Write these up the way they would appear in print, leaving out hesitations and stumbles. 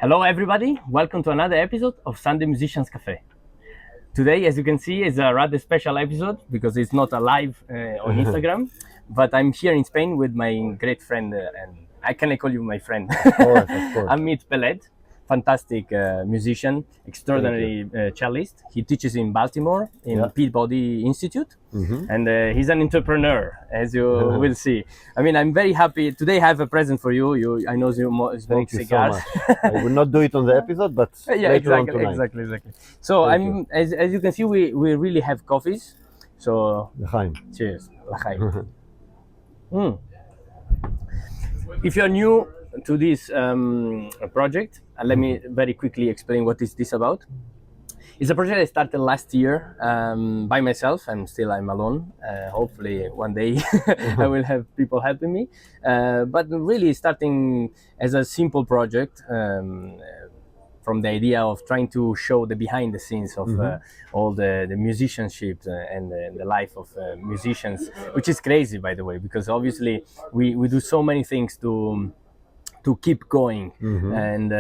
Hello everybody, welcome to another episode of Sunday Musicians Café. Today, as you can see, is a rather special episode because it's not a live on Instagram, but I'm here in Spain with my great friend, and I can call you my friend, Of course. Amit Peled, fantastic musician, extraordinary cellist. He teaches in Baltimore in Peeled Institute, and he's an entrepreneur, as you will see. I mean, I'm very happy today. I have a present for you. I know you smoke cigars. So much. I will not do it on the episode, but later on tonight. Exactly. So as you can see, we really have coffees. So L'chaim. cheers, l'chaim. If you're new to this project, let me very quickly explain what is this about. It's a project I started last year by myself. I'm alone. Hopefully one day I will have people helping me. But really starting as a simple project from the idea of trying to show the behind the scenes of all the musicianship and the life of musicians, which is crazy, by the way, because obviously we do so many things to keep going, and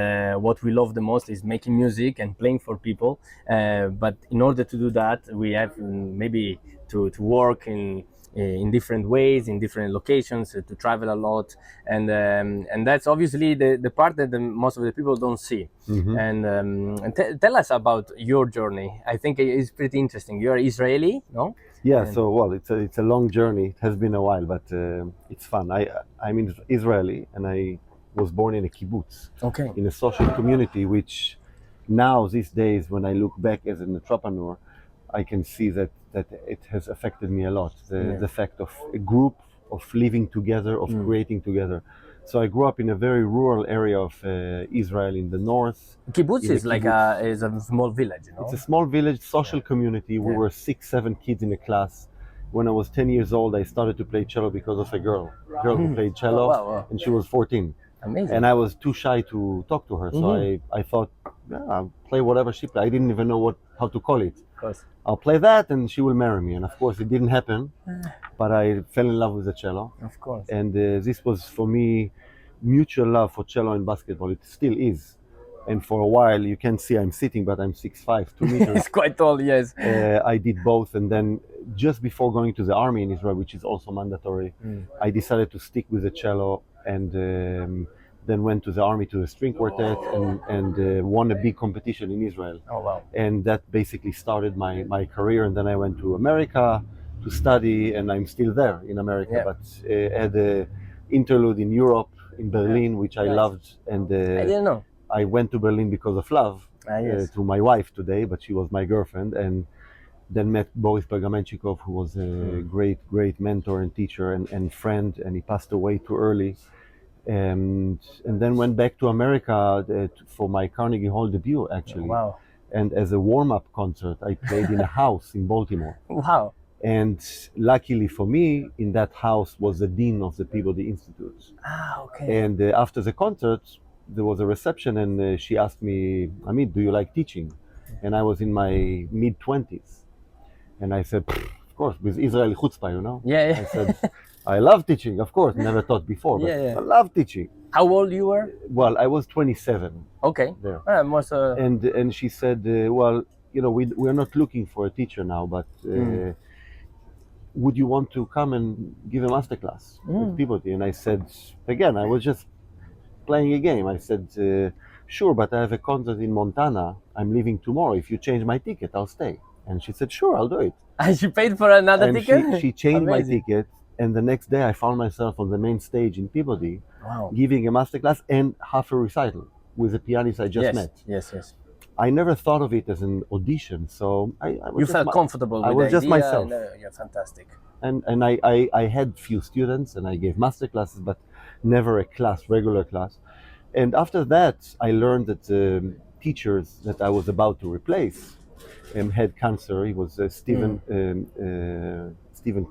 what we love the most is making music and playing for people, but in order to do that we have maybe to work in different ways, in different locations, to travel a lot, and that's obviously the part that most of the people don't see. And tell us about your journey. I think it's pretty interesting. You're Israeli, no? Yeah. So it's a long journey. It has been a while, but it's fun. I'm Israeli, and I was born in a kibbutz, in a social community, which now these days, when I look back as an entrepreneur, I can see that it has affected me a lot. The fact of a group, of living together, of creating together. So I grew up in a very rural area of Israel in the north. Kibbutz is like is a small village, you know? It's a small village, social community. We were 6-7 kids in a class. When I was 10 years old, I started to play cello because of a girl who played cello, and she was 14. Amazing. And I was too shy to talk to her, so I thought, I'll play whatever she played. I didn't even know how to call it. Of course. I'll play that and she will marry me. And of course it didn't happen, but I fell in love with the cello. Of course. And this was for me mutual love for cello and basketball. It still is. And for a while, you can see I'm sitting, but I'm 6'5", 2 meters. It's quite tall, yes. I did both, and then just before going to the army in Israel, which is also mandatory, I decided to stick with the cello, and then went to the army to the string quartet, and won a big competition in Israel. Oh wow! And that basically started my career. And then I went to America to study, and I'm still there in America, but had an interlude in Europe, in Berlin, which I loved. And I didn't know. I went to Berlin because of love to my wife today, but she was my girlfriend, and then met Boris Bergamenchikov, who was a great mentor and teacher and friend, and he passed away too early. And then went back to America for my Carnegie Hall debut, actually. Wow. And as a warm-up concert, I played in a house in Baltimore. Wow. And luckily for me, in that house was the dean of the Peabody Institute. Okay. And after the concert, there was a reception, and she asked me, Amit, do you like teaching? And I was in my mid-20s. And I said, of course, with Israeli chutzpah, you know? Yeah. I said, I love teaching, of course, never taught before, but I love teaching. How old you were? Well, I was 27. Okay. There. And she said, well, you know, we're not looking for a teacher now, but would you want to come and give a masterclass at Peabody? And I said, again, I was just playing a game. I said, sure, but I have a concert in Montana. I'm leaving tomorrow. If you change my ticket, I'll stay. And she said, sure, I'll do it. And she paid for another ticket? She changed my ticket. And the next day I found myself on the main stage in Peabody, giving a masterclass and half a recital with a pianist I just met. Yes. I never thought of it as an audition, so I was you felt comfortable with I was the just idea, myself. Yeah, fantastic. And I had few students, and I gave masterclasses, but never a regular class. And after that, I learned that the teachers that I was about to replace had cancer. He was Stephen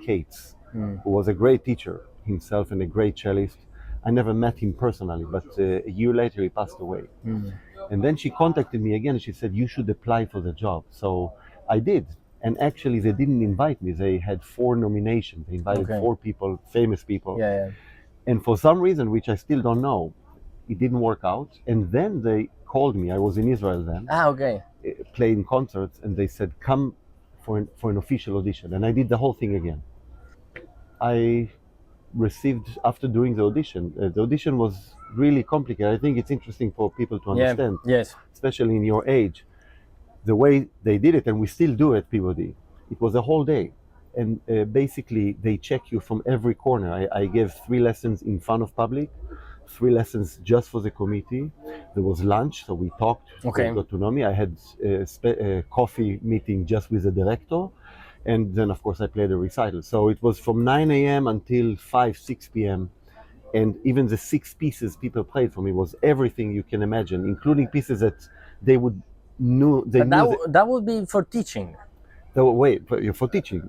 Cates, who was a great teacher himself and a great cellist. I never met him personally, but a year later he passed away. And then she contacted me again, and she said, you should apply for the job. So I did. And actually they didn't invite me. They had 4 nominations. They invited 4 people, famous people. Yeah. And for some reason, which I still don't know, it didn't work out. And then they called me. I was in Israel then. Okay. Playing concerts, and they said, come for an official audition. And I did the whole thing again. I received, after doing the audition was really complicated. I think it's interesting for people to understand, yes, especially in your age, the way they did it, and we still do it, POD. It was a whole day. And basically, they check you from every corner. I gave 3 lessons in front of public, 3 lessons just for the committee. There was lunch, so we talked, Okay. they got to know me. I had a coffee meeting just with the director. And then, of course, I played a recital. So it was from 9 a.m. until 5, 6 p.m. And even the 6 pieces people played for me was everything you can imagine, including pieces that they would knew. That would be for teaching. Wait, for teaching.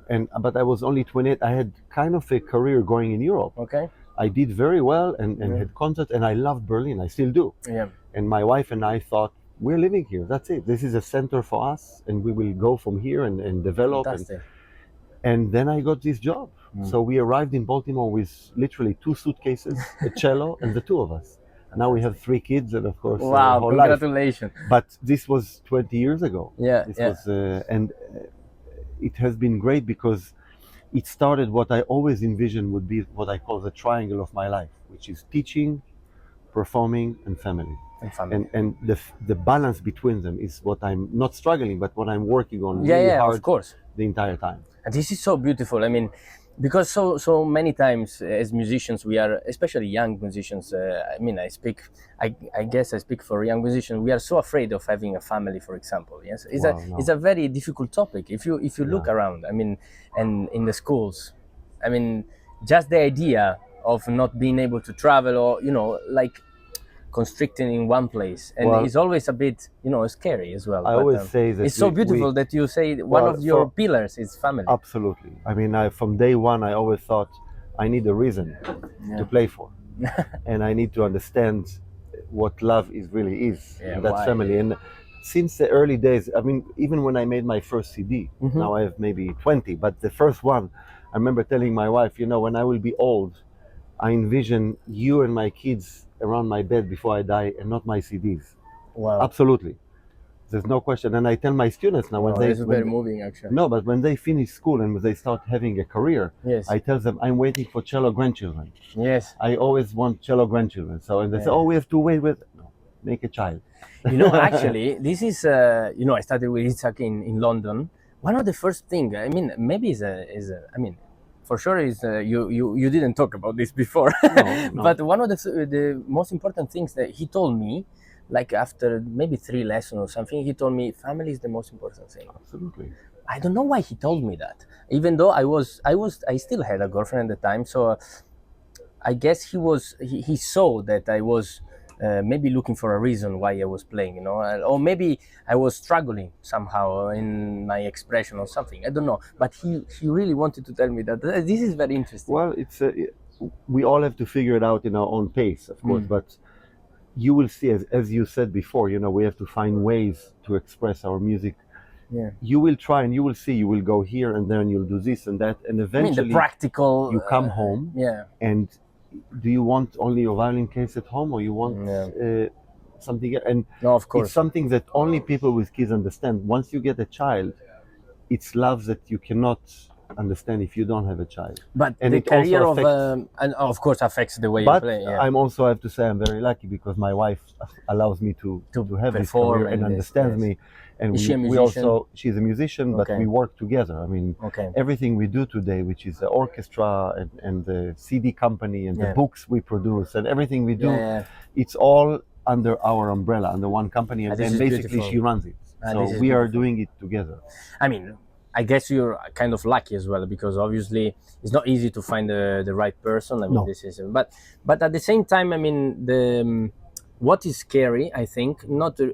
But I was only 28. I had kind of a career going in Europe. Okay. I did very well and had concerts, and I loved Berlin. I still do. Yeah. And my wife and I thought, we're living here. That's it. This is a center for us, and we will go from here and develop. And then I got this job. So we arrived in Baltimore with literally 2 suitcases, a cello, and the 2 of us. And now we have 3 kids, and of course, wow, whole congratulations! Life. But this was 20 years ago. Yeah, this was, and it has been great because it started what I always envisioned would be what I call the triangle of my life, which is teaching, performing, and family. And the balance between them is what I'm not struggling, but what I'm working on really hard, of course, the entire time. And this is so beautiful. I mean, because so many times as musicians, we are, especially young musicians, I guess I speak for young musicians, we are so afraid of having a family, for example. Yes, it's a very difficult topic. If you look around, I mean, and in the schools, I mean, just the idea of not being able to travel, or like constricting in one place, and it's always a bit scary as well. I always say that it's so beautiful that you say one of your pillars is family. Absolutely. I mean, from day one I always thought I need a reason to play for and I need to understand what love really is, and that's family. And since the early days, I mean, even when I made my first CD, now I have maybe 20, but the first one, I remember telling my wife, when I will be old, I envision you and my kids around my bed before I die, and not my CDs. Wow. Absolutely. There's no question. And I tell my students now, very moving, actually. No, but when they finish school and when they start having a career, I tell them I'm waiting for cello grandchildren. Yes. I always want cello grandchildren. So, and they say, we have to wait no, make a child. Actually, this is, I started with Isaac in London. One of the first things, I mean, maybe for sure is you didn't talk about this before, no. But one of the most important things that he told me, like after maybe 3 lessons or something, he told me family is the most important thing. Absolutely. I don't know why he told me that, even though I still had a girlfriend at the time, so I guess he saw that I was maybe looking for a reason why I was playing, or maybe I was struggling somehow in my expression or something. I don't know, but he really wanted to tell me that. This is very interesting. Well, we all have to figure it out in our own pace, of course, but you will see, as you said before, we have to find ways to express our music. Yeah. You will try and you will see, you will go here and there and you'll do this and that, and eventually the practical, you come home and do you want only your violin case at home, or you want something? And no, of course, it's something that only people with kids understand. Once you get a child, it's love that you cannot understand if you don't have a child. But and the career and of course affects the way you play. But I'm also, I have to say, I'm very lucky because my wife allows me to have this career and understands me. And she's a musician, but we work together. I mean, everything we do today, which is the orchestra and the CD company and the books we produce and everything we do, it's all under our umbrella, under one company, and then basically she runs it. So we are doing it together. I mean, I guess you're kind of lucky as well, because obviously it's not easy to find the right person. I mean, this is, but at the same time, I mean, what is scary, I think,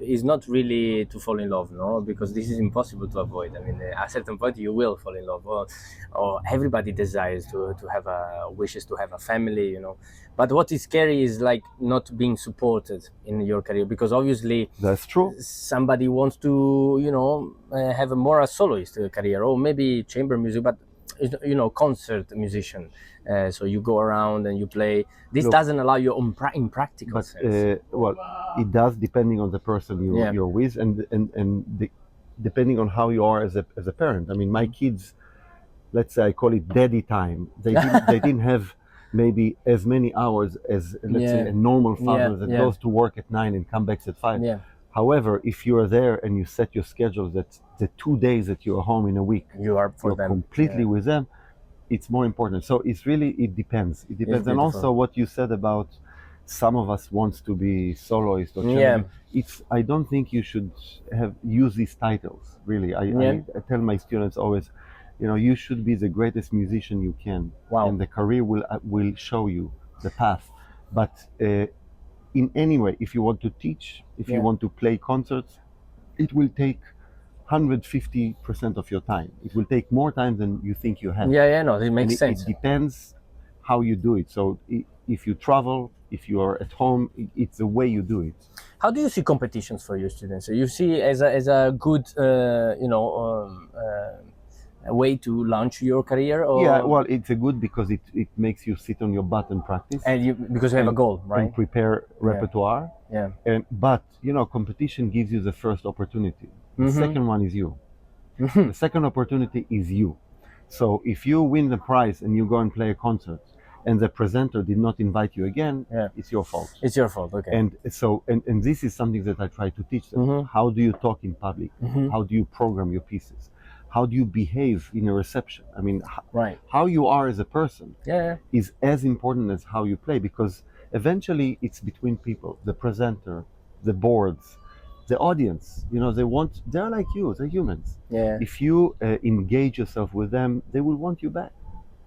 is not really to fall in love, no, because this is impossible to avoid. I mean, at a certain point you will fall in love, or everybody desires to have wishes to have a family, But what is scary is like not being supported in your career, because obviously that's true. Somebody wants to, have a more soloist career, or maybe chamber music, but concert musician. So you go around and you play. This Look, doesn't allow you in practical sense. Well, it does depending on the person you're with, and depending on how you are as a parent. I mean, my kids, let's say I call it daddy time. They didn't have maybe as many hours as, let's say, a normal father that goes to work at 9 and comes back at 5. Yeah. However, if you are there and you set your schedule that the 2 days that you are home in a week, you're them completely with them, it's more important. So it depends. It depends. And also what you said about some of us wants to be soloist or I don't think you should use these titles, really. I tell my students always, you should be the greatest musician you can. Wow. And the career will show you the path. But in any way, if you want to teach, if you want to play concerts, it will take 150% of your time. It will take more time than you think you have. No, it makes sense. It depends how you do it. So if you travel, if you are at home, it's the way you do it. How do you see competitions for your students? You see as a good, a way to launch your career? Or? Yeah, well, it's a good because it makes you sit on your butt and practice. And because you have a goal, right? And prepare repertoire. Yeah. But, competition gives you the first opportunity. The second one is you. The second opportunity is you. So if you win the prize and you go and play a concert and the presenter did not invite you again, it's your fault. It's your fault, okay. And so, and this is something that I try to teach them. How do you talk in public? How do you program your pieces? How do you behave in a reception? I mean, how you are as a person is as important as how you play, because eventually it's between people, the presenter, the boards, the audience. They're like you, they're humans. If you engage yourself with them, they will want you back.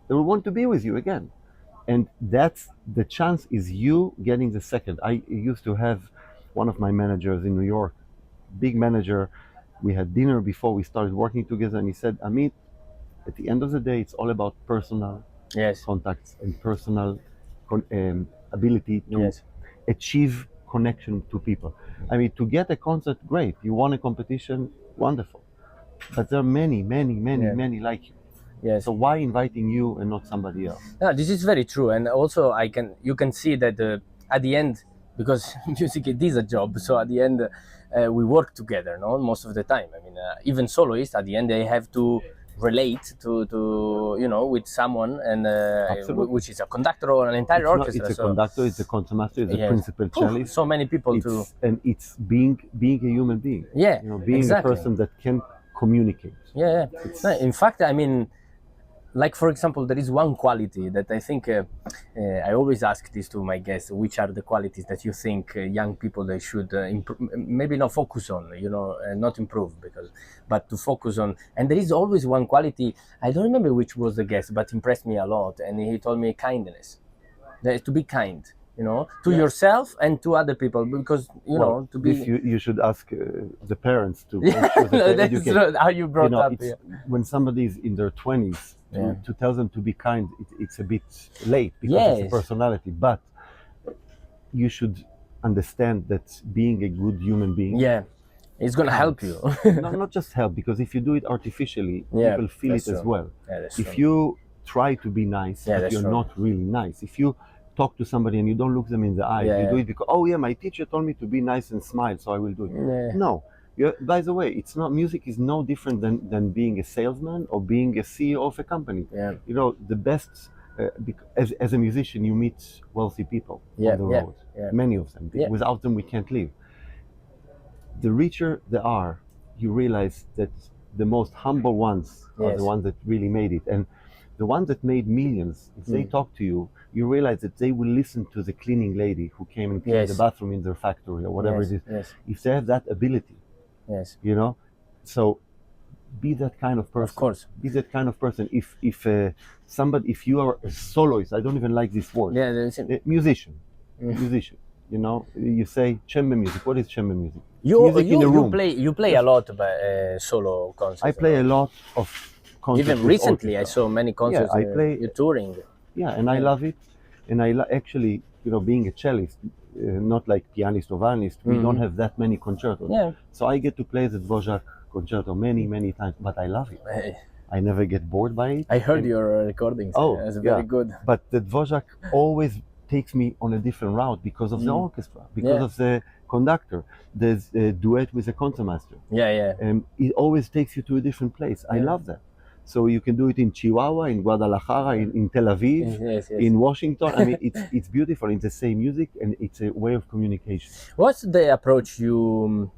They will want to be with you again. And that's the chance, is you getting the second. I used to have one of my managers in New York, big manager. We had dinner before we started working together, and he said, Amit, at the end of the day, it's all about personal contacts and personal ability to achieve connection to people. I mean, to get a concert, great. You won a competition, wonderful. But there are many like you. Yes. So why inviting you and not somebody else? No, this is very true, and also you can see that at the end, because music it is a job. So at the end, we work together, no? Most of the time. I mean, even soloists at the end they have to relate to with someone, and which is a conductor or an entire orchestra. It's a conductor, it's a concertmaster, it's a principal cellist. So many people and it's being a human being. Yeah, being a person that can communicate. Yeah. In fact, I mean, like for example, there is one quality that I think I always ask this to my guests: which are the qualities that you think young people they should maybe not focus on, not improve, but to focus on. And there is always one quality. I don't remember which was the guest, but impressed me a lot. And he told me kindness. To be kind, to yourself and to other people, because to be. You should ask the parents to make sure that they educate. That's how you brought up. When somebody is in their 20s. To tell them to be kind, it's a bit late because it's a personality. But you should understand that being a good human being, it's going to help you. not just help, because if you do it artificially, people feel it as well. If you try to be nice, but you're not really nice. If you talk to somebody and you don't look them in the eyes, you do it because my teacher told me to be nice and smile, so I will do it. No. By the way, music is no different than being a salesman or being a CEO of a company. The best, as a musician, you meet wealthy people on the road. Many of them. Without them, we can't live. The richer they are, you realize that the most humble ones are the ones that really made it. And the ones that made millions, if they talk to you, you realize that they will listen to the cleaning lady who came and cleaned the bathroom in their factory or whatever it is. If they have that ability. So be that kind of person. Of course. Be that kind of person. If you are a soloist, I don't even like this word. Musician. Musician. You say chamber music. What is chamber music? You play a lot by solo concerts. I play a lot of concerts. Even recently, I saw many concerts. You're touring. Yeah, and I love it. And actually, being a cellist. Not like pianist or violinist, we don't have that many concertos. So I get to play the Dvorak concerto many times, but I love it. I never get bored by it. I heard your recordings. Oh, It's very good. But the Dvořák always takes me on a different route because of the orchestra, because of the conductor. There's a duet with a concertmaster. It always takes you to a different place. I love that. So you can do it in Chihuahua, in Guadalajara, in Tel Aviv, in Washington. I mean, it's beautiful. It's the same music, and it's a way of communication. What's the approach you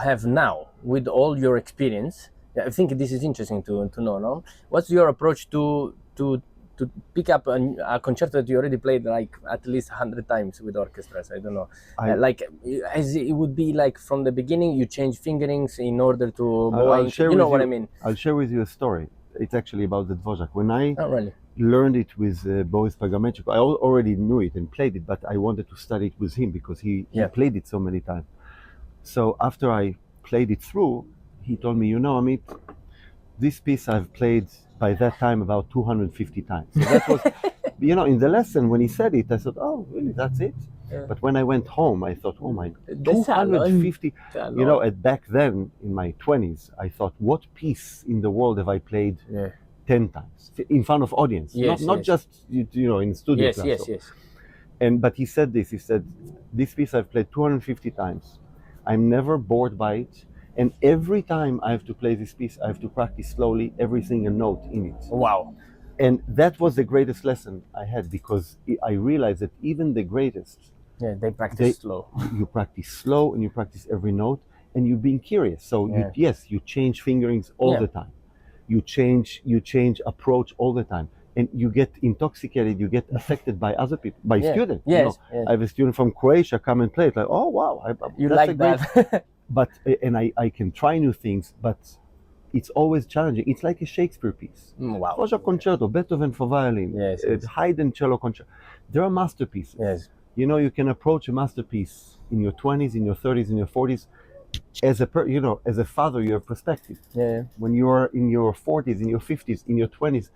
have now with all your experience? I think this is interesting to know. No, what's your approach to pick up a concerto that you already played like at least 100 times with orchestras? I don't know. Like as it would be like from the beginning, you change fingerings in order to. You know what I mean? I'll share with you a story. It's actually about the Dvořák. When I learned it with Boris Pagametrico, I already knew it and played it, but I wanted to study it with him because he played it so many times. So after I played it through, he told me, you know, Amit, this piece I've played by that time about 250 times. So that was, you know, in the lesson when he said it, I thought, oh, really, that's it? But when I went home, I thought, oh my, 250. You know, back then in my 20s, I thought, what piece in the world have I played 10 times in front of audience? Not just, you know, in studio class. But he said this, this piece I've played 250 times. I'm never bored by it. And every time I have to play this piece, I have to practice slowly every single note in it. Wow. And that was the greatest lesson I had, because I realized that even the greatest, they practice slow. You practice slow and you practice every note, and you're being curious. So you change fingerings all the time. You change approach all the time. And you get intoxicated, you get affected by other people, by students. Yes. I have a student from Croatia come and play. It's like, oh wow, you like that. But and I can try new things, but it's always challenging. It's like a Shakespeare piece. Wow. Dvořák concerto, Beethoven for violin, Haydn cello concerto. There are masterpieces. Yes. You know, you can approach a masterpiece in your 20s, in your 30s, in your 40s. As a father, you have perspective. When you are in your 40s, in your 50s, in your 20s,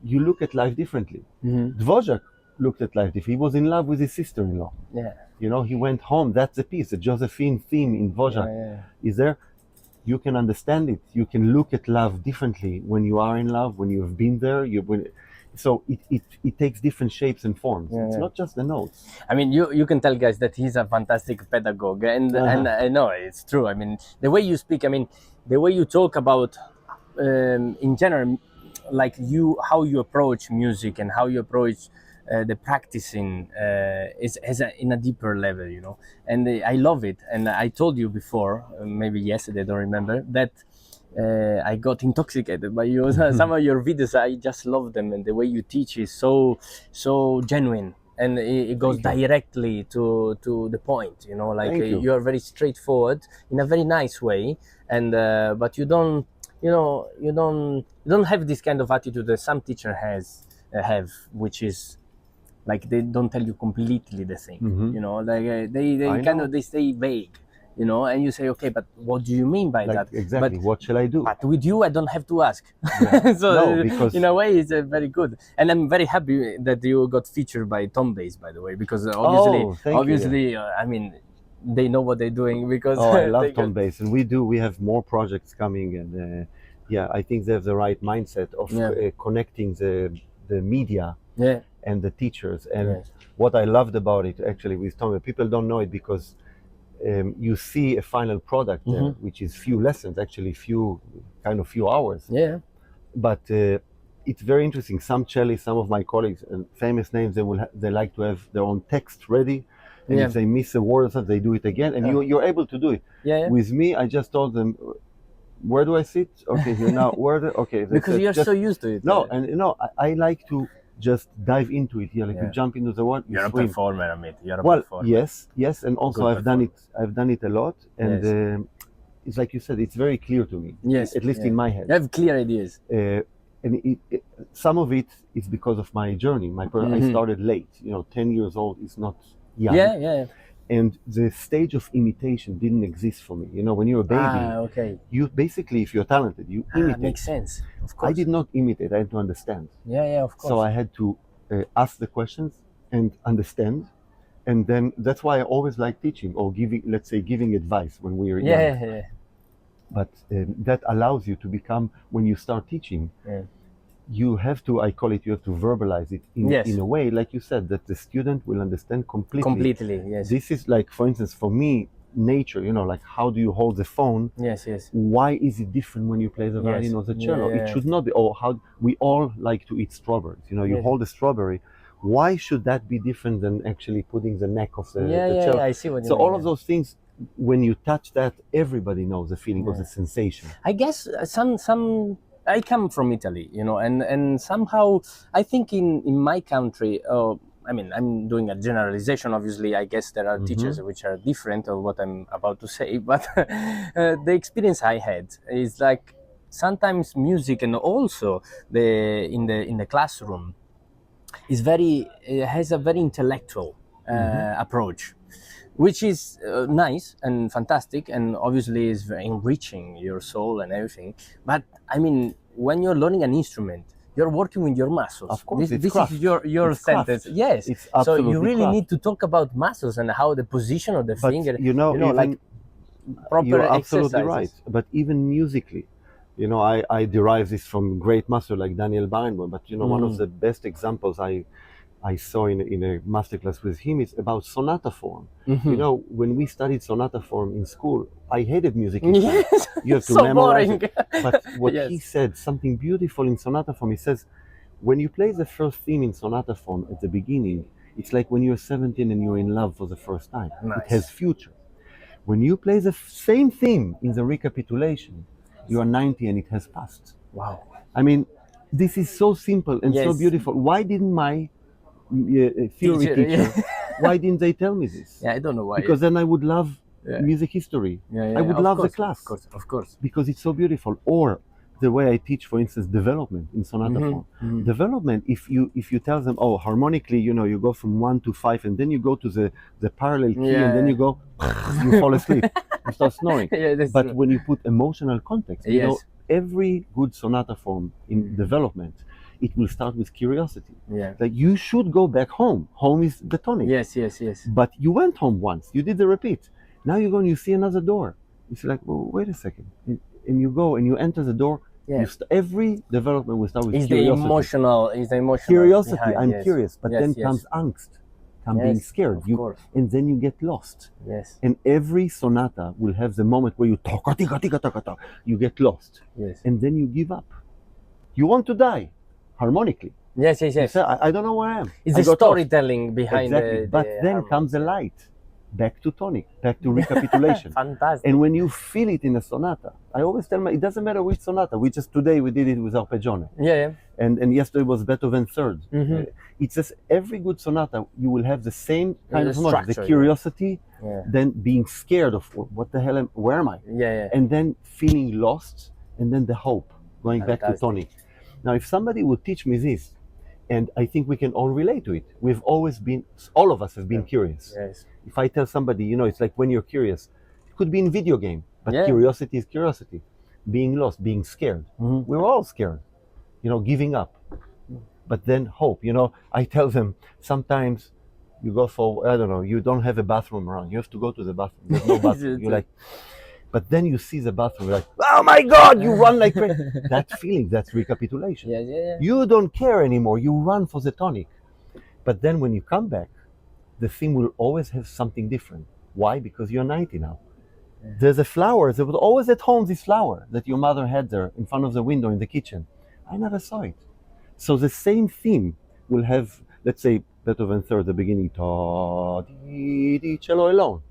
you look at life differently. Dvořák looked at life differently. He was in love with his sister-in-law. You know, he went home. That's the piece. The Josephine theme in Dvořák is there. You can understand it. You can look at love differently when you are in love, when you've been there. So it takes different shapes and forms. It's not just the notes. I mean, you can tell, guys, that he's a fantastic pedagogue, and I know it's true. I mean, the way you speak, I mean, the way you talk about, in general, like how you approach music and how you approach the practicing is in a deeper level, you know. And I love it. And I told you before, maybe yesterday, I don't remember, that I got intoxicated by you. Some of your videos, I just love them, and the way you teach is so genuine, and it goes directly to the point, you know. Like you are very straightforward in a very nice way, and but you don't have this kind of attitude that some teacher have, which is like they don't tell you completely the thing, you know. Like they stay vague. You know, and you say, okay, but what do you mean by that? Exactly. But what shall I do? But with you, I don't have to ask. So no, because in a way, it's very good. And I'm very happy that you got featured by Tom Bass, by the way, because obviously, I mean, they know what they're doing because. I love Tom Bass, and we have more projects coming, and I think they have the right mindset of connecting the media and the teachers. And what I loved about it actually with Tom, people don't know it because. You see a final product there, which is few lessons, actually few hours. But it's very interesting. Some cellists, some of my colleagues, and famous names, they like to have their own text ready, and if they miss a word or something, they do it again, and you're able to do it. With me, I just told them, where do I sit? Okay, here now. Okay. Because you're so used to it. No, and you know, I like to just dive into it here, like you jump into the water. You're a performer, Amit. You're a performer. Yes, and also I've done it a lot, and it's like you said, it's very clear to me. Yes, at least in my head. You have clear ideas. And some of it is because of my journey. I started late. 10 years old is not young. Yeah. And the stage of imitation didn't exist for me. When you're a baby, you basically, if you're talented, you imitate. Makes sense. Of course. I did not imitate. I had to understand. Yeah, of course. So I had to ask the questions and understand. And then that's why I always like teaching or giving advice when we were young. Yeah. but that allows you to become, when you start teaching, you have to, I call it, you have to verbalize it in a way, like you said, that the student will understand completely. Yes. This is like, for instance, for me, nature, like how do you hold the phone? Yes. Why is it different when you play the violin or the cello? It should not be. Or how we all like to eat strawberries. You hold a strawberry. Why should that be different than actually putting the neck of the cello? I see what you So mean. all of those things, when you touch that, everybody knows the feeling of the sensation. I guess some I come from Italy, and somehow I think in my country, I mean, I'm doing a generalization. Obviously, I guess there are teachers which are different of what I'm about to say, but the experience I had is like sometimes music, and also in the classroom is has a very intellectual approach, which is nice and fantastic, and obviously is very enriching your soul and everything. But I mean, when you're learning an instrument, you're working with your muscles. Of course, this craft. is your it's sentence. Craft. Yes, it's so you really craft. need to talk about muscles and how the position of the finger. Even, like proper you're absolutely exercises. right. But even musically, I derive this from great master like Daniel Barenboim. But one of the best examples I saw in a masterclass with him is about sonata form. When we studied sonata form in school, I hated music. Yes, you have to so memorize boring. it. But what he said, something beautiful in sonata form. He says, when you play the first theme in sonata form at the beginning, it's like when you're 17 and you're in love for the first time. Nice. It has future. When you play the same theme in the recapitulation, you are 90 and it has past. Wow. I mean, this is so simple and so beautiful. Why didn't my theory teacher, why didn't they tell me this? I don't know why. Because then I would love music history. I would love the class. Of course. Because it's so beautiful. Or the way I teach, for instance, development in sonata form. Development, if you tell them, harmonically, you go from 1 to 5, and then you go to the parallel key, and then you go, you fall asleep, you start snoring. But true. when you put emotional context, every good sonata form in development, it will start with curiosity. Like, you should go back home. Home is the tonic. Yes. But you went home once. You did the repeat. Now you go and you see another door. It's like, well, wait a second. And you go and you enter the door. Every development will start with curiosity. Is the emotional curiosity. Behind, I'm curious. But then comes angst. Being scared. And then you get lost. And every sonata will have the moment where you you get lost. And then you give up. You want to die. Harmonically. Yes. You say, I don't know where I am. It's the storytelling behind But then comes the light. Back to tonic, back to recapitulation. Fantastic. And when you feel it in a sonata, I always tell it doesn't matter which sonata. Today we did it with arpeggione. And yesterday was Beethoven third. It's just every good sonata, you will have the same kind of emotion. The curiosity, then being scared of what the hell where am I? And then feeling lost, and then the hope, going back to tonic. Now, if somebody would teach me this, and I think we can all relate to it. We've always been, all of us have been curious. If I tell somebody, it's like when you're curious, it could be in video game, but curiosity is curiosity. Being lost, being scared. We're all scared, giving up. But then hope, I tell them sometimes you go for, I don't know, you don't have a bathroom around. You have to go to the bathroom. There's no bathroom. You're like, but then you see the bathroom, you're like, oh my God, you run like crazy. That feeling, that's recapitulation. You don't care anymore. You run for the tonic. But then when you come back, the theme will always have something different. Why? Because you're 90 now. There's a flower. There was always at home this flower that your mother had there in front of the window in the kitchen. I never saw it. So the same theme will have, let's say, Beethoven third, the beginning, ta di di, cello alone.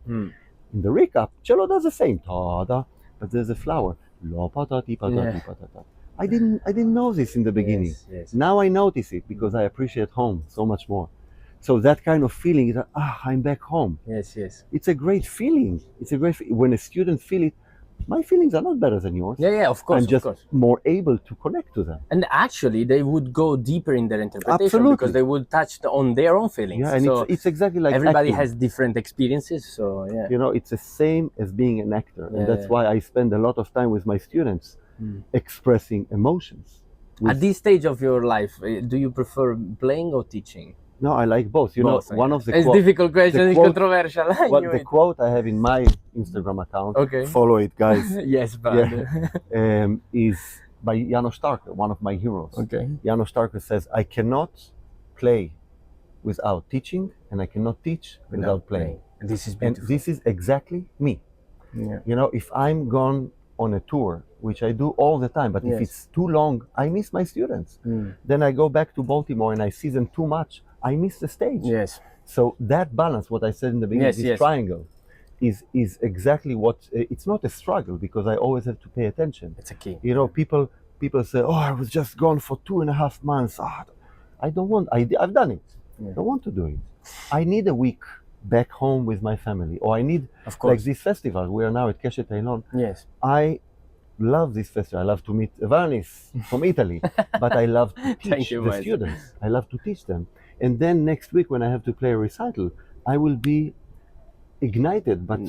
In the recap, cello does the same, ta da, but there's a flower. Lo patati patati patata. I didn't know this in the beginning. Now I notice it because I appreciate home so much more. So that kind of feeling is that, I'm back home. It's a great feeling. When a student feel it, my feelings are not better than yours. Of course. I'm just more able to connect to them. And actually, they would go deeper in their interpretation because they would touch on their own feelings. And so it's exactly like everybody acting. has different experiences. So it's the same as being an actor, and that's why I spend a lot of time with my students expressing emotions. At this stage of your life, do you prefer playing or teaching? No, I like both. You Both, know, one of the it's difficult question, it's controversial. The quote I have in my Instagram account, follow it, guys. Yes, but is by Janos Starker, one of my heroes. Okay. Janos Starker says, I cannot play without teaching, and I cannot teach without playing. This is beautiful. And this is exactly me. Yeah. You know, if I'm gone on a tour, which I do all the time, but if it's too long, I miss my students. Then I go back to Baltimore and I see them too much, I miss the stage. Yes. So that balance, what I said in the beginning, this triangle, is exactly what, it's not a struggle, because I always have to pay attention. It's a key. You know, people say, oh, I was just gone for 2.5 months. I don't want, I've done it. I don't want to do it. I need a week back home with my family, or I need, like this festival. We are now at Keshet Eilon. Yes. I love this festival. I love to meet Vanis from Italy, but I love to teach the students. I love to teach them. And then next week, when I have to play a recital, I will be ignited, but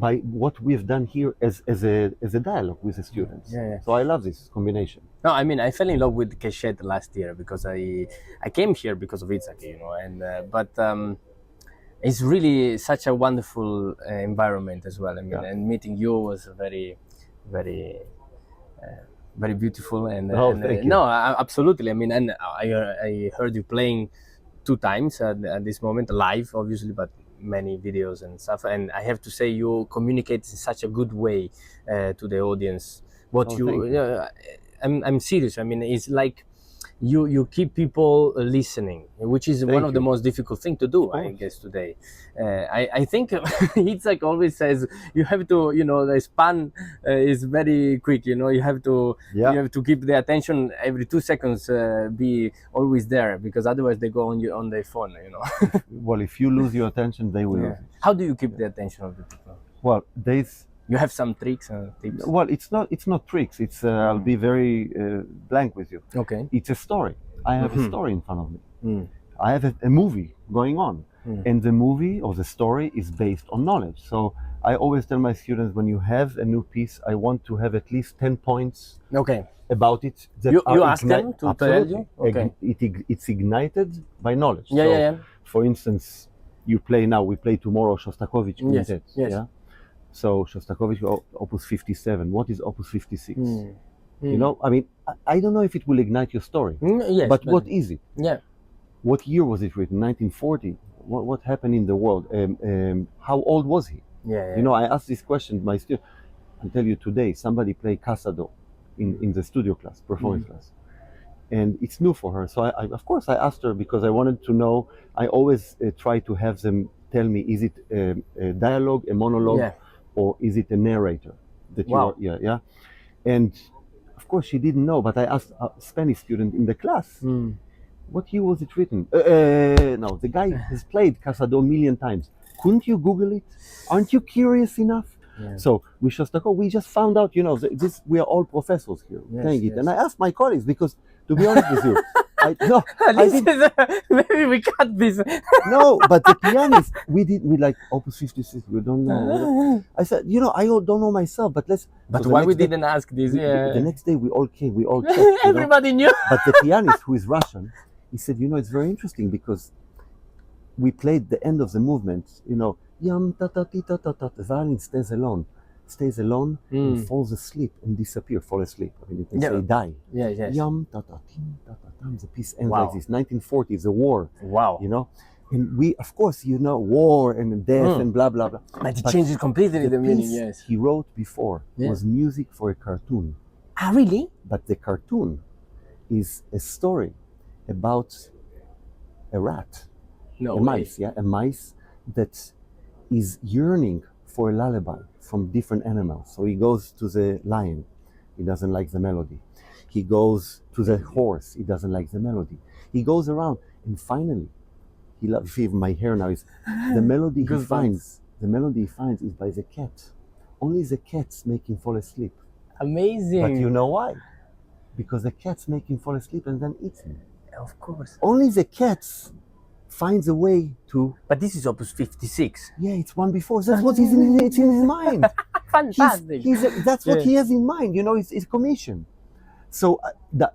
by what we've done here as a dialogue with the students. So I love this combination. No, I mean, I fell in love with Keshet last year because I came here because of Itzhak, you know, and but it's really such a wonderful environment as well. I mean, and meeting you was very, very, very beautiful. And, thank you. No, absolutely. I mean, and I heard you playing 2 times at this moment, live, obviously, but many videos and stuff. And I have to say, you communicate in such a good way to the audience. I'm serious. I mean, it's like you keep people listening, which is one of the most difficult thing to do, I guess, today. I think Itzhak always says you have to, you know, the span is very quick. You know, you have to keep the attention every 2 seconds, be always there, because otherwise they go on their phone. You know. Well, if you lose your attention, they will. Lose. How do you keep the attention of the people? Well, you have some tricks and tips? Well, it's not tricks. It's I'll be very blank with you. Okay. It's a story. I have a story in front of me. I have a movie going on, and the movie or the story is based on knowledge. So I always tell my students, when you have a new piece, I want to have at least 10 points. About it. That you ask them to tell you? Okay. It's ignited by knowledge. Yeah. For instance, we play tomorrow Shostakovich Quintet. Yes. Yeah? So Shostakovich Opus 57. What is Opus 56? You know, I mean, I don't know if it will ignite your story. But what is it? Yeah. What year was it written? 1940. What happened in the world? How old was he? Yeah. You know, I asked this question to my students. I'll tell you today, somebody played Casado in the studio class, performance class. And it's new for her. So I of course, I asked her because I wanted to know. I always try to have them tell me, is it a dialogue, a monologue, or is it a narrator? And of course, she didn't know, but I asked a Spanish student in the class, what year was it written? No, the guy has played Casado a million times. Couldn't you Google it? Aren't you curious enough? So with Shostakovich, we just found out, you know, we are all professors here playing it. And I asked my colleagues, because to be honest with you, maybe we cut this. No, but the pianist, we like Opus 56, we don't know. I said, you know, I don't know myself, but let's. But why we didn't ask this? The next day we all came, we all checked. Everybody knew. But the pianist, who is Russian, he said, you know, it's very interesting because we played the end of the movement, you know, yam ta ta ti ta ta ta. The violin stays alone and falls asleep and fall asleep. I mean, you can say die. Yam ta ta tim ta ta tam. The piece ends like this. 1940s, the war. Wow. You know, and we, of course, you know, war and death and blah blah blah. But it changes completely the meaning. Yes. He wrote before was music for a cartoon. Ah, really? But the cartoon is a story about a rat. No, a mice, a mice that is yearning for a lullaby from different animals. So he goes to the lion, he doesn't like the melody. He goes to the horse, he doesn't like the melody. He goes around, and finally, he loves. See, my hair now is the melody he finds. The melody he finds is by the cat. Only the cat's make him fall asleep. Amazing. But you know why? Because the cat's make him fall asleep and then eats him. Of course. Only the cats finds a way to. But this is Opus 56. Yeah, it's one before. That's what it's in his mind. Fantastic. That's what he has in mind. You know, it's commission. So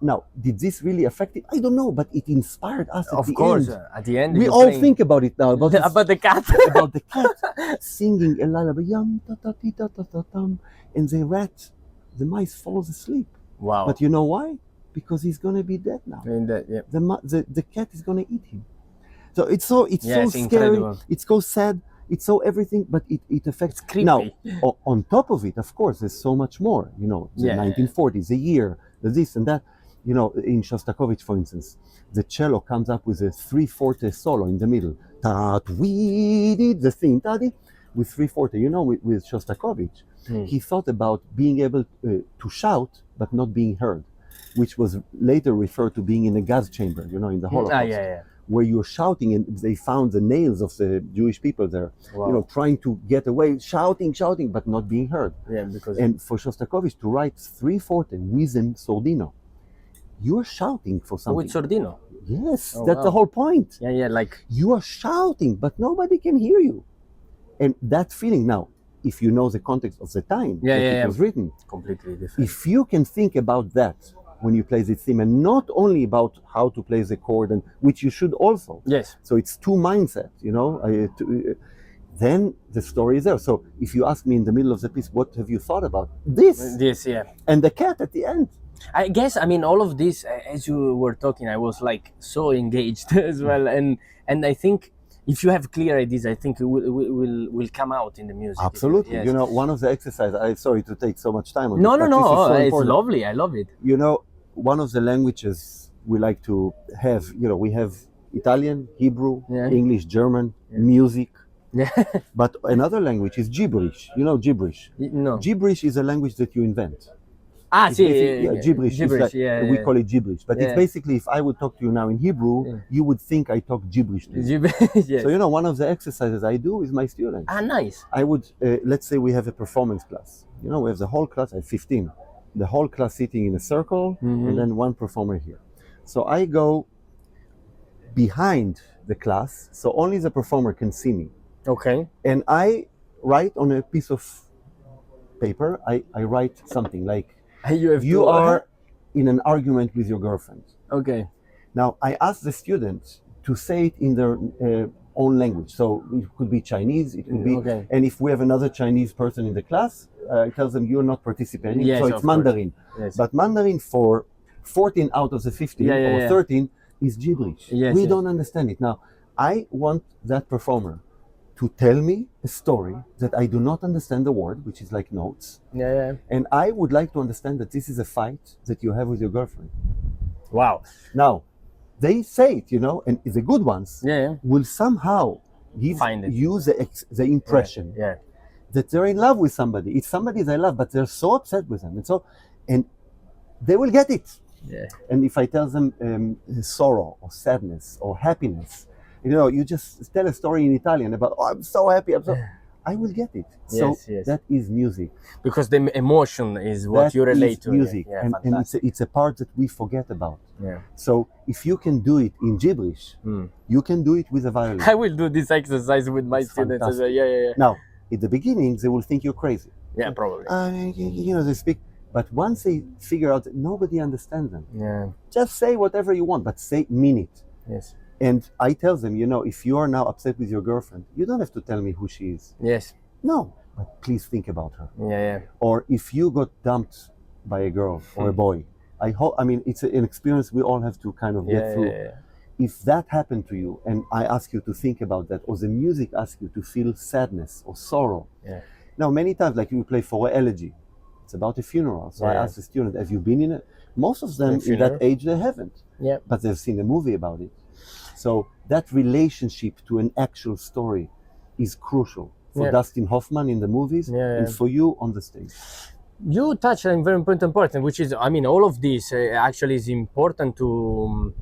now, did this really affect it? I don't know, but it inspired us at the course, end. at the end, We all think about it now, about the cat. about the cat singing a lullaby, yum, ta, ta, ti, ta, ta, ta, tum, and the mice falls asleep. Wow. But you know why? Because he's gonna be dead now. Yeah. The cat is gonna eat him. So it's so scary. Incredible. It's so sad. It's so everything, but it affects. It's creepy. Now, on top of it, of course, there's so much more. You know, the 1940s, the year, the this and that. You know, in Shostakovich, for instance, the cello comes up with a 3/4 solo in the middle. We did the thing, with 3/4. You know, with Shostakovich, he thought about being able to shout but not being heard, which was later referred to being in a gas chamber. You know, in the Holocaust. Where you're shouting, and they found the nails of the Jewish people there, you know, trying to get away, shouting, but not being heard. Yeah, because and for Shostakovich to write 3/4 with a sordino, you're shouting for something. With sordino. Yes, that's the whole point. Yeah, like you are shouting, but nobody can hear you, and that feeling. Now, if you know the context of the time it was written, completely different. If you can think about that when you play this theme, and not only about how to play the chord, and which you should also. Yes. So it's two mindsets, you know. Then the story is there. So if you ask me in the middle of the piece, what have you thought about this? This, yeah. And the cat at the end. I guess, I mean, all of this, as you were talking, I was like so engaged as well, and I think if you have clear ideas, I think it will come out in the music. Absolutely. Yes. You know, one of the exercises. I'm sorry to take so much time on no, this. No. So it's lovely. I love it. You know, one of the languages we like to have. You know, we have Italian, Hebrew, English, German, music. Yeah. But another language is gibberish. You know gibberish? No. Gibberish is a language that you invent. Gibberish. Like, we call it gibberish. But it's basically, if I would talk to you now in Hebrew, you would think I talk gibberish to you. Yes. So, you know, one of the exercises I do with my students. Nice. I would, let's say we have a performance class. You know, we have the whole class, I have 15. The whole class sitting in a circle, and then one performer here. So I go behind the class, so only the performer can see me. Okay. And I write on a piece of paper, I write something like, you are in an argument with your girlfriend. Okay. Now, I ask the students to say it in their own language. So it could be Chinese, it could be, and if we have another Chinese person in the class, I tell them you're not participating, so it's Mandarin. Yes. But Mandarin for 14 out of the 15 or 13 is gibberish. We don't understand it. Now, I want that performer to tell me a story that I do not understand the word, which is like notes. And I would like to understand that this is a fight that you have with your girlfriend. Wow. Now, they say it, you know, and the good ones will somehow give you the impression that they're in love with somebody. It's somebody they love, but they're so upset with them. And they will get it. Yeah. And if I tell them sorrow or sadness or happiness, you know, you just tell a story in Italian about, oh, I'm so happy. I will get it. So that is music. Because the emotion is what you relate to. Music. And it's a part that we forget about. Yeah. So if you can do it in gibberish, you can do it with a violin. I will do this exercise with my students as well. Now, at the beginning, they will think you're crazy. Yeah, probably. You know, they speak. But once they figure out that nobody understands them, just say whatever you want, but mean it. Yes. And I tell them, you know, if you are now upset with your girlfriend, you don't have to tell me who she is. Yes. No, but please think about her. Yeah. Or if you got dumped by a girl or a boy, I mean, it's an experience we all have to kind of get through. Yeah. If that happened to you, and I ask you to think about that, or the music asks you to feel sadness or sorrow. Yeah. Now, many times, like you play for an elegy, it's about a funeral. So I ask the student, have you been in it? Most of them in that age, they haven't. Yeah. But they've seen a movie about it. So that relationship to an actual story is crucial for Dustin Hoffman in the movies and for you on the stage. You touched on a very important point, which is, I mean, all of this actually is important to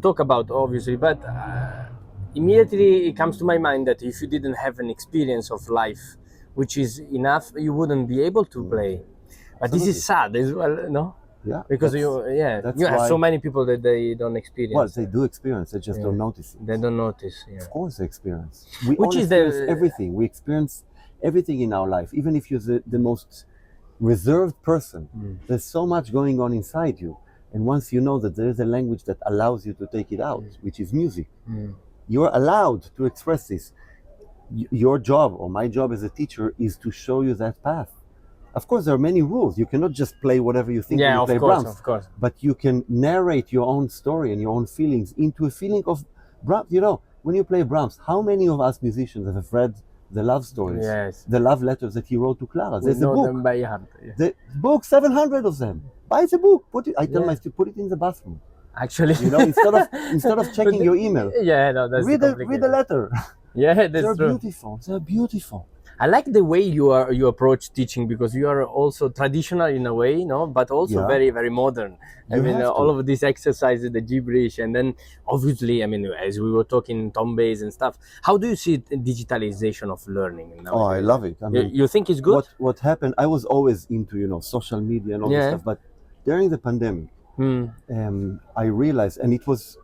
talk about, obviously, but immediately it comes to my mind that if you didn't have an experience of life, which is enough, you wouldn't be able to play. But this is sad as well, no? Yeah. Because you have so many people that they don't experience. Well, they do experience, they just don't notice it. They don't notice, Of course they experience. We all experience everything. We experience everything in our life. Even if you're the most reserved person, there's so much going on inside you. And once you know that there is a language that allows you to take it out, which is music, you're allowed to express this. Your job, or my job as a teacher, is to show you that path. Of course, there are many rules. You cannot just play whatever you think when you play Brahms. Of course. But you can narrate your own story and your own feelings into a feeling of Brahms. You know, when you play Brahms, how many of us musicians have read the love stories, the love letters that he wrote to Clara? There's a book. Them by heart. The book, 700 of them. Buy the book. Put it. I tell my students, put it in the bathroom. Actually, you know, instead of checking your email. Yeah, no, that's read the letter. Yeah, that's They're true. beautiful. They're beautiful. I like the way you approach teaching, because you are also traditional in a way, no, but also very, very modern. I mean, all of these exercises, the gibberish, and then obviously, I mean, as we were talking, tone bass and stuff. How do you see digitalization of learning nowadays? Oh, I love it. I mean, you think it's good? What happened? I was always into social media and all this stuff, but during the pandemic, I realized, and it was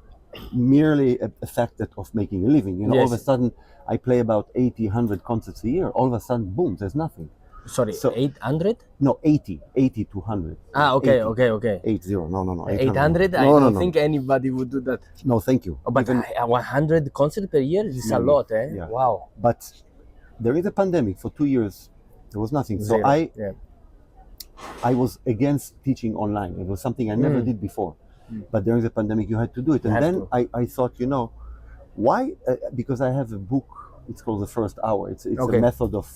merely a fact of making a living. You know, all of a sudden, I play about 80, 100 concerts a year. All of a sudden, boom, there's nothing. Sorry, so 800? No, 80 to 100. Okay, 80. Okay. 80, no. 800? I don't think anybody would do that. No, thank you. But 100 concerts per year is a lot, eh? Yeah. Wow. But there is a pandemic. For 2 years, there was nothing. So I was against teaching online. It was something I never did before. But during the pandemic, you had to do it. And then I thought, why? Because I have a book. It's called The First Hour. It's a method of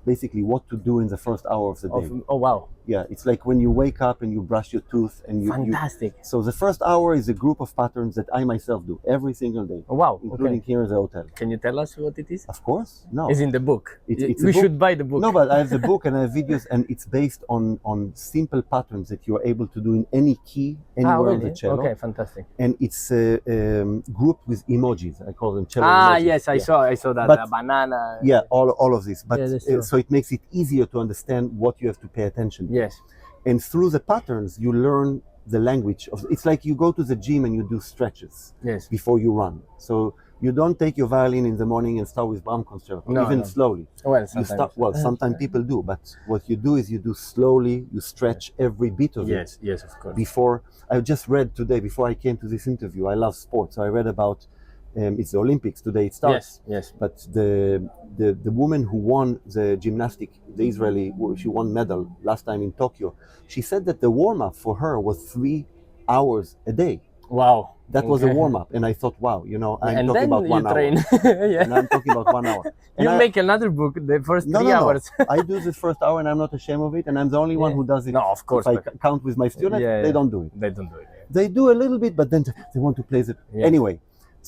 basically what to do in the first hour of the day. Oh, wow. Yeah, it's like when you wake up and you brush your tooth and you... Fantastic. So the first hour is a group of patterns that I myself do every single day. Oh, wow. Including here at the hotel. Can you tell us what it is? Of course. No. It's in the book. We should buy the book. No, but I have the book and I have videos, and it's based on simple patterns that you are able to do in any key, anywhere on the cello. Okay, fantastic. And it's grouped with emojis. I call them cello emojis. Yes, I saw that. But, banana. Yeah, all of this. But so it makes it easier to understand what you have to pay attention to. Yes. And through the patterns, you learn the language of. It's like you go to the gym and you do stretches before you run. So you don't take your violin in the morning and start with Brahms concerto, slowly. Well, sometimes. Sometimes people do, but what you do is you do slowly. You stretch every bit of it. Yes, of course. Before I just read today, before I came to this interview, I love sports. So I read about. It's the Olympics today. It starts. Yes. But the woman who won the gymnastic, the Israeli, she won medal last time in Tokyo. She said that the warm up for her was 3 hours a day. Wow. That was a warm up, and I thought, wow, I'm talking about 1 hour. And I'm talking about 1 hour. You make another book, the first 3 hours. I do the first hour, and I'm not ashamed of it, and I'm the only one who does it. No, of course. If I count with my students, they don't do it. They don't do it. They do a little bit, but then they want to play it. Anyway.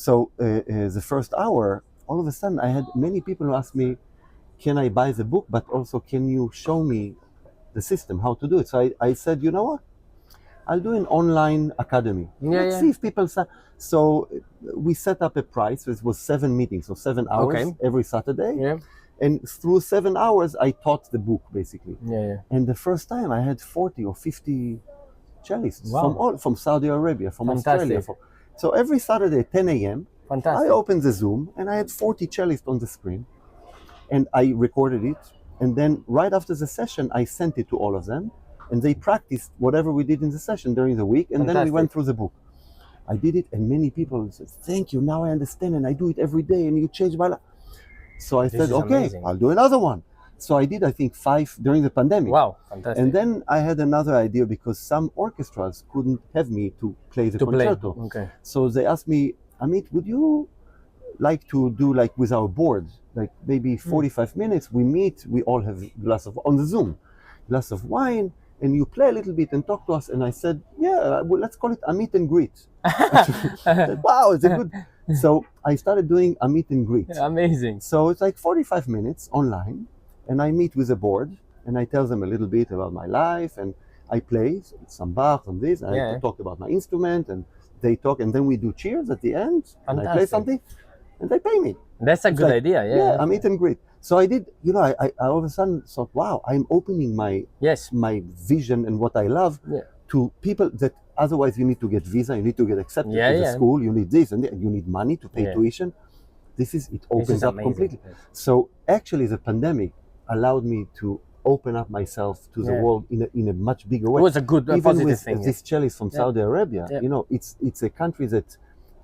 So the first hour, all of a sudden, I had many people who asked me, can I buy the book, but also can you show me the system, how to do it? So I said, you know what? I'll do an online academy. Let's see if people... So we set up a price. It was 7 meetings, so 7 hours every Saturday. Yeah. And through 7 hours, I taught the book, basically. And the first time, I had 40 or 50 cellists from Saudi Arabia, from Australia. So every Saturday at 10 a.m., I opened the Zoom and I had 40 cellists on the screen, and I recorded it. And then right after the session, I sent it to all of them, and they practiced whatever we did in the session during the week. And then we went through the book. I did it, and many people said, thank you, now I understand, and I do it every day, and you changed my life. So I said, okay, amazing. I'll do another one. So I did, I think, 5 during the pandemic. Wow, fantastic. And then I had another idea, because some orchestras couldn't have me to play the concerto. Okay. So they asked me, Amit, would you like to do like with our board, like maybe 45 minutes, we meet, we all have a glass of, on the Zoom, glass of wine, and you play a little bit and talk to us. And I said, yeah, well, let's call it a meet and greet. Said, wow, it's a good... So I started doing a meet and greet. Amazing. So it's like 45 minutes online, and I meet with a board, and I tell them a little bit about my life, and I play some Bach and this, and I talk about my instrument, and they talk, and then we do cheers at the end, and I play something, and they pay me. That's a good idea, Yeah, a meet and greet. So I did, I all of a sudden thought, wow, I'm opening my vision and what I love to people that otherwise you need to get visa, you need to get accepted to the school, you need this, and you need money to pay tuition. It opens up completely. So actually the pandemic allowed me to open up myself to the world in a much bigger way. It was a good, even positive with thing. This cellist from Saudi Arabia, you know, it's a country that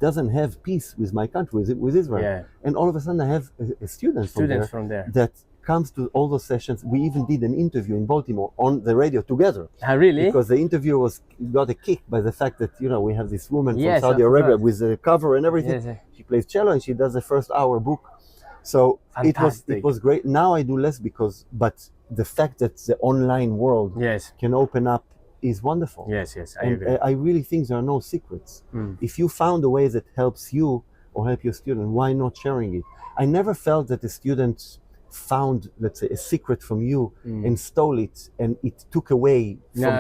doesn't have peace with my country, with Israel. And all of a sudden I have a student from there that comes to all those sessions. We even did an interview in Baltimore on the radio together. Really? Because the interview got a kick by the fact that, you know, we have this woman from Saudi Arabia with the cover and everything. She plays cello and she does the first hour book. So it was great. Now I do less but the fact that the online world can open up is wonderful. Yes, I agree. I really think there are no secrets. If you found a way that helps you or help your student, why not sharing it? I never felt that the student found, let's say, a secret from you and stole it, and it took away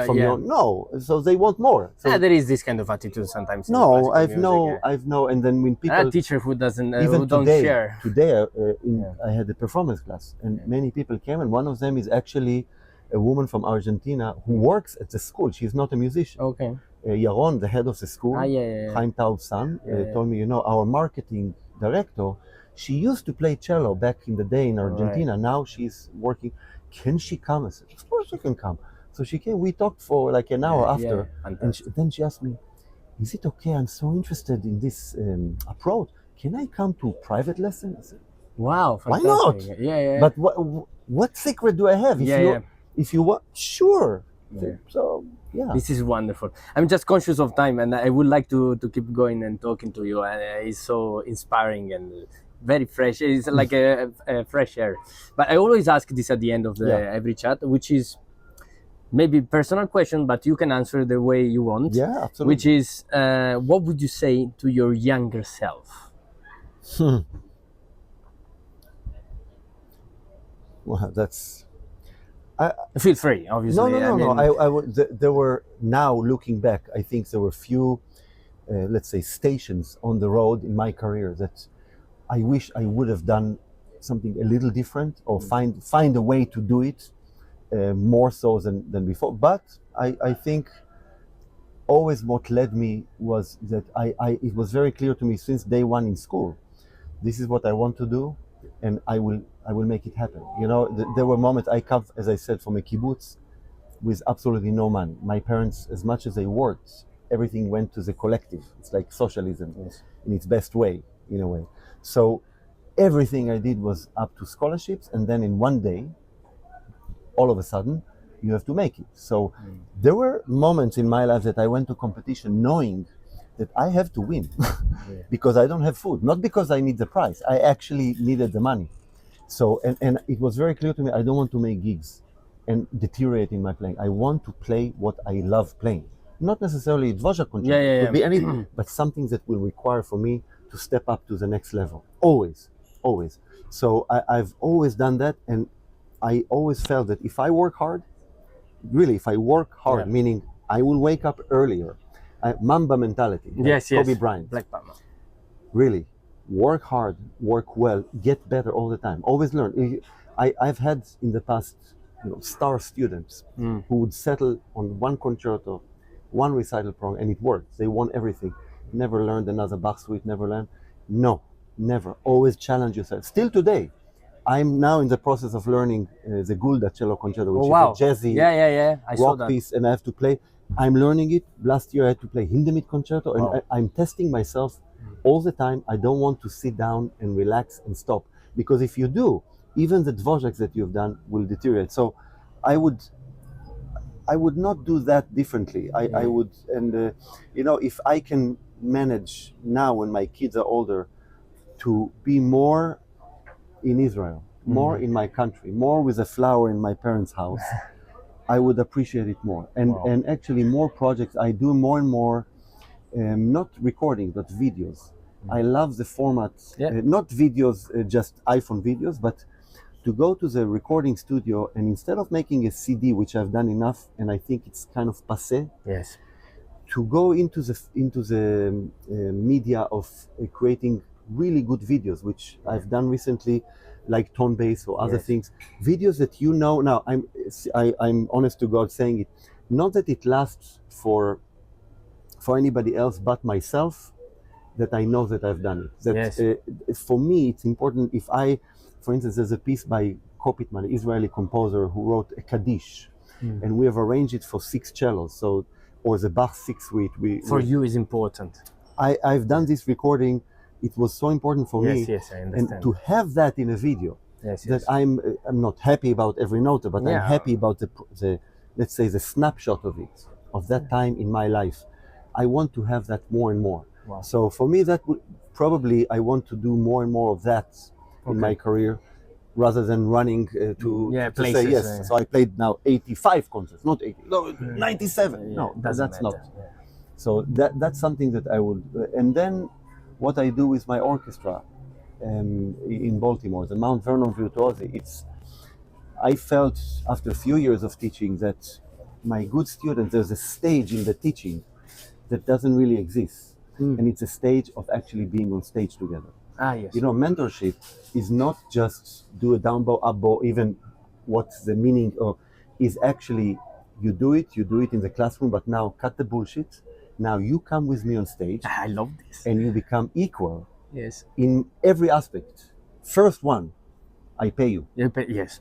from your. No, so they want more. So there is this kind of attitude sometimes. No, I've known, and then when people, a teacher who doesn't, even who don't today, share. Today, I had a performance class, and many people came, and one of them is actually a woman from Argentina who works at the school. She's not a musician. Okay. Yaron, the head of the school, Chaim Taub's son, told me, you know, our marketing director, she used to play cello back in the day in Argentina. Now she's working. Can she come? I said, of course she can come. So she came. We talked for like an hour after. And then she asked me, is it okay? I'm so interested in this approach. Can I come to private lessons? I said, wow, fantastic. Why not? But what secret do I have? If you want, sure. So, this is wonderful. I'm just conscious of time, and I would like to keep going and talking to you. And it's so inspiring and very fresh. It's like a fresh air. But I always ask this at the end of every chat, which is maybe personal question, but you can answer the way you want. Yeah, absolutely. Which is, what would you say to your younger self? Well, that's. Feel free, obviously. No. There were, now looking back, I think there were few, let's say, stations on the road in my career that I wish I would have done something a little different, or find a way to do it more so than before. But I think always what led me was that it was very clear to me since day one in school, this is what I want to do, and I will make it happen. You know, there were moments, I come, as I said, from a kibbutz with absolutely no money. My parents, as much as they worked, everything went to the collective. It's like socialism in its best way, in a way. So everything I did was up to scholarships, and then in one day, all of a sudden, you have to make it. So there were moments in my life that I went to competition knowing that I have to win because I don't have food, not because I need the prize. I actually needed the money. So, and it was very clear to me, I don't want to make gigs and deteriorate in my playing. I want to play what I love playing. Not necessarily Dvořák concerto, it could be anything, but something that will require for me to step up to the next level. Always. So I've always done that, and I always felt that if I work hard, meaning I will wake up earlier. Mamba mentality. Kobe Bryant. Black Mamba. Really, work hard, work well, get better all the time. Always learn. I've had in the past, star students who would settle on one concerto, one recital program, and it worked. They won everything. Never learned another Bach suite. Never learned. No, never. Always challenge yourself. Still today, I'm now in the process of learning the Gulda cello concerto, which is a jazzy rock piece, and I have to play. I'm learning it. Last year I had to play Hindemith concerto, and I'm testing myself all the time. I don't want to sit down and relax and stop, because if you do, even the Dvořáks that you've done will deteriorate. So I would not do that differently. I would, and if I can manage now when my kids are older to be more in Israel, more in my country, more with a flower in my parents' house, I would appreciate it more. And actually more projects, I do more and more, not recording, but videos. I love the format, not videos, just iPhone videos, but to go to the recording studio, and instead of making a CD, which I've done enough, and I think it's kind of passé, to go into the media of creating really good videos, which I've done recently, like tone bass or other things, videos that now I'm honest to God saying it, not that it lasts for anybody else but myself, that I know that I've done it. For me, it's important if for instance, there's a piece by Kopitman, Israeli composer who wrote a Kaddish, and we have arranged it for 6 cellos. So, or the Bach 6 suite. For you is important. I've done this recording. It was so important for me. Yes, I understand. And to have that in a video, that I'm not happy about every note, but I'm happy about the let's say the snapshot of it, of that time in my life. I want to have that more and more. Wow. So for me, that would probably I want to do more and more of that in my career, rather than running to places, say yes. So I played now 85 concerts, not 80, no, 97. No, that's matter. not. So that's something that I would. And then what I do with my orchestra in Baltimore, the Mount Vernon Virtuosi, I felt after a few years of teaching that my good students, there's a stage in the teaching that doesn't really exist. And it's a stage of actually being on stage together. Yes. You know, mentorship is not just do a down bow, up bow, even what's the meaning of, is actually you do it in the classroom, but now cut the bullshit. Now you come with me on stage. I love this. And you become equal. Yes. In every aspect. First one, I pay you. Yes.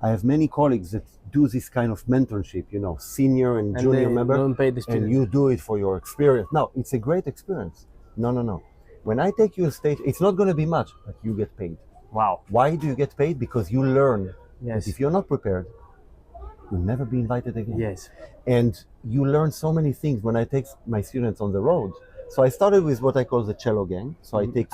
I have many colleagues that do this kind of mentorship, you know, senior and junior member. Don't pay the students. And you do it for your experience. Now, it's a great experience. No. When I take you on stage, it's not going to be much, but you get paid. Wow. Why do you get paid? Because you learn. Yes. That if you're not prepared, you'll never be invited again. Yes. And you learn so many things when I take my students on the road. So I started with what I call the cello gang. So I take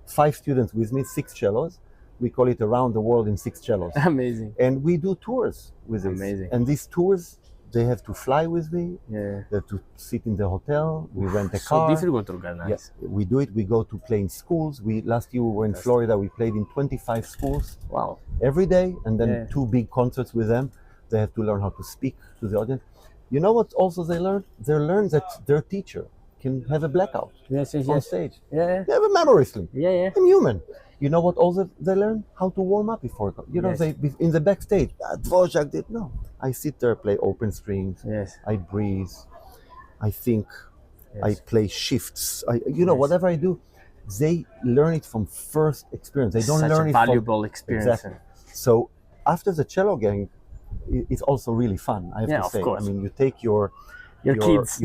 five students with me, 6 cellos. We call it Around the World in 6 cellos. Amazing. And we do tours with this. Amazing. And these tours, they have to fly with me. Yeah. They have to sit in the hotel. We rent a car. So difficult to organize. Yeah, we do it. We go to play in schools. Last year we were in Florida. We played in 25 schools. Wow. Every day, and then 2 big concerts with them. They have to learn how to speak to the audience. You know what also they learn? They learn that their teacher can have a blackout on stage. Yeah. They have a memory slip. Yeah. I'm human. You know what also they learn? How to warm up before. You know, they in the backstage, Dvorak did. No. I sit there, play open strings. Yes. I breathe. I think. Yes. I play shifts. Whatever I do, they learn it from first experience. They don't learn it from valuable experience. Exactly. So after the cello gang, it's also really fun. I have to say. Of course. I mean, you take your kids,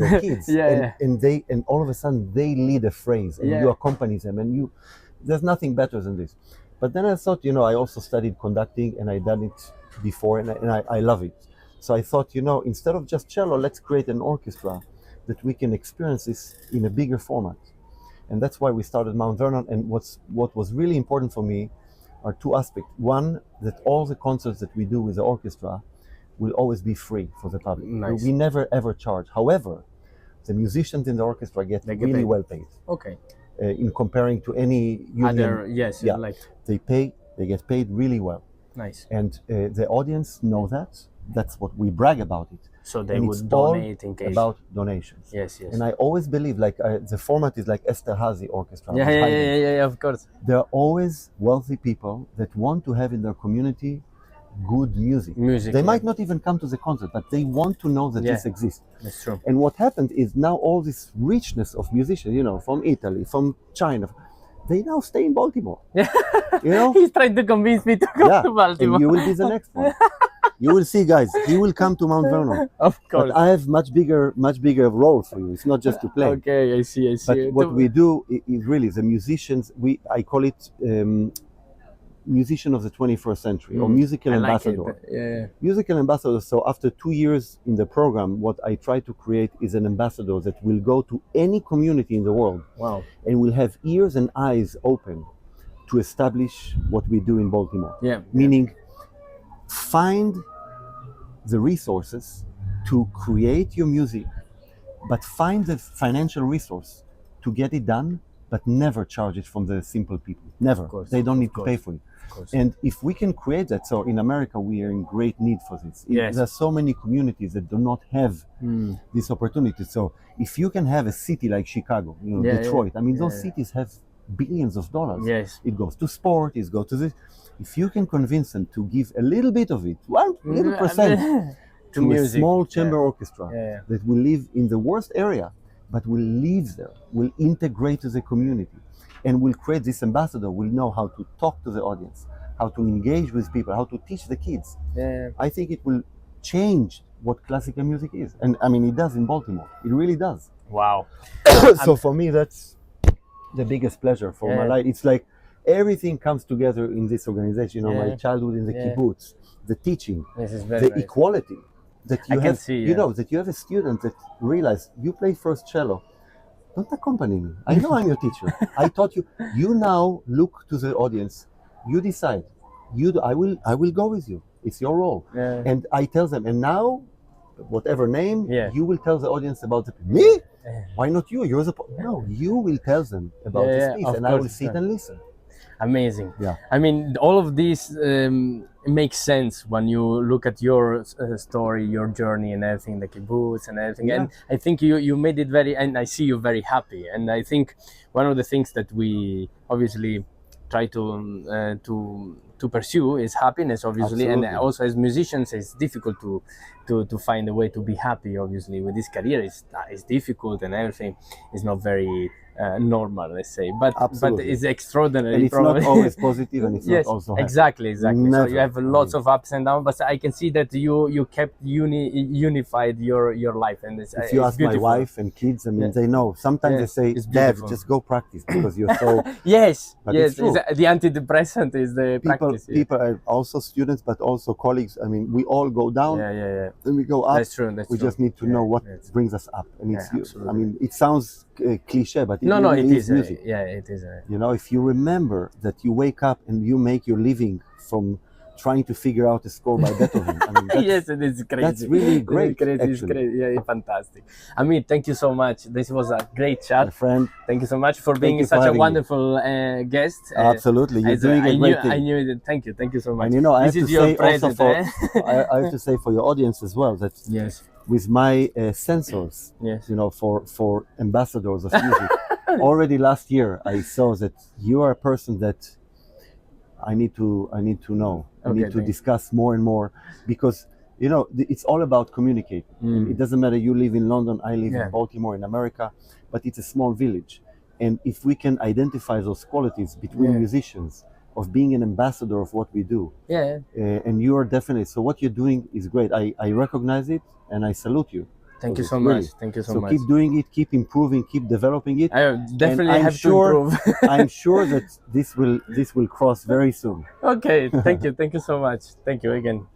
and all of a sudden they lead a phrase, and you accompany them, and there's nothing better than this. But then I thought, I also studied conducting, and I done it before, and I love it. So I thought, instead of just cello, let's create an orchestra that we can experience this in a bigger format. And that's why we started Mount Vernon. And what was really important for me are 2 aspects. One, that all the concerts that we do with the orchestra will always be free for the public. Nice. We never ever charge. However, the musicians in the orchestra get really paid. Well paid. Okay. In comparing to any union, they get paid really well. Nice. And the audience know that. That's what we brag about it. So they would donate in case. About donations. Yes. And I always believe, the format is like Esterhazy Orchestra. Yeah, of course. There are always wealthy people that want to have in their community good music. They might not even come to the concert, but they want to know that this exists. That's true. And what happened is now all this richness of musicians, from Italy, from China, they now stay in Baltimore. He's trying to convince me to come to Baltimore. And you will be the next one. You will see, guys. He will come to Mount Vernon. Of course. But I have much bigger role for you. It's not just to play. Okay, I see. But what we do is really the musicians. I call it musician of the 21st century, or musical ambassador. Musical ambassador. So after 2 years in the program, what I try to create is an ambassador that will go to any community in the world. Wow. And will have ears and eyes open to establish what we do in Baltimore. Meaning, find the resources to create your music, but find the financial resource to get it done, but never charge it from the simple people. Never. They don't need to pay for it. And if we can create that, so in America we are in great need for this. There are so many communities that do not have this opportunity. So if you can have a city like Chicago, Detroit, those cities have billions of dollars. It goes to sport, it goes to this. If you can convince them to give a little bit of it, 1% to a small chamber orchestra that will live in the worst area, but will live there, will integrate to the community, and will create this ambassador, will know how to talk to the audience, how to engage with people, how to teach the kids. Yeah. I think it will change what classical music is. And I mean, it does in Baltimore. It really does. Wow. So for me, that's the biggest pleasure for my life. It's like everything comes together in this organization. You know, my childhood in the kibbutz, the teaching, the equality that you have. You know, that you have a student that realizes you play first cello. Don't accompany me. I know I'm your teacher. I taught you. You now look to the audience. You decide. I will go with you. It's your role. And I tell them. And now, whatever name, you will tell the audience about me. Why not you? You're the no. You will tell them about this piece, and I will sit and listen. Amazing. Yeah. I mean, all of this makes sense when you look at your story, your journey, and everything, the kibbutz and everything. And I think you made it very, and I see you very happy. And I think one of the things that we obviously try to pursue is happiness, obviously. Absolutely. And also as musicians, it's difficult to find a way to be happy. Obviously, with this career, it's difficult, and everything is not very normal, let's say, but it's extraordinary. And it's probably not always positive, and it's not also happy. Exactly. Never. So you have lots of ups and downs, but I can see that you kept unified your life, and if you ask beautiful. my wife and kids, I mean, they know. Sometimes they say, "Dad, just go practice because you're so." Yes, but yes. it's true. The antidepressant is the practice. People are also students, but also colleagues. I mean, we all go down, and we go up. That's true. We just need to know what brings us up, and it's. I mean, it sounds cliche, but it is music. It is. You know, if you remember that you wake up and you make your living from trying to figure out a score by Beethoven. I mean, yes, it is crazy. That's really great. It's crazy. Yeah, fantastic. Amit, thank you so much. This was a great chat. My friend. Thank you so much for being such a wonderful guest. Absolutely, you're doing a great thing. I knew it. Thank you so much. And you know, I have to say also I have to say for your audience as well that with my censors, you know, for ambassadors of music. Already last year, I saw that you are a person that I need to know. I need to discuss more and more because you know it's all about communicating. It doesn't matter you live in London, I live in Baltimore, in America, but it's a small village. And if we can identify those qualities between musicians of being an ambassador of what we do, and you are definitely so. What you're doing is great. I recognize it and I salute you. Thank you so much. Thank you so much. So keep doing it, keep improving, keep developing it. I definitely have to improve. I'm sure that this will cross very soon. Okay, thank you so much. Thank you again.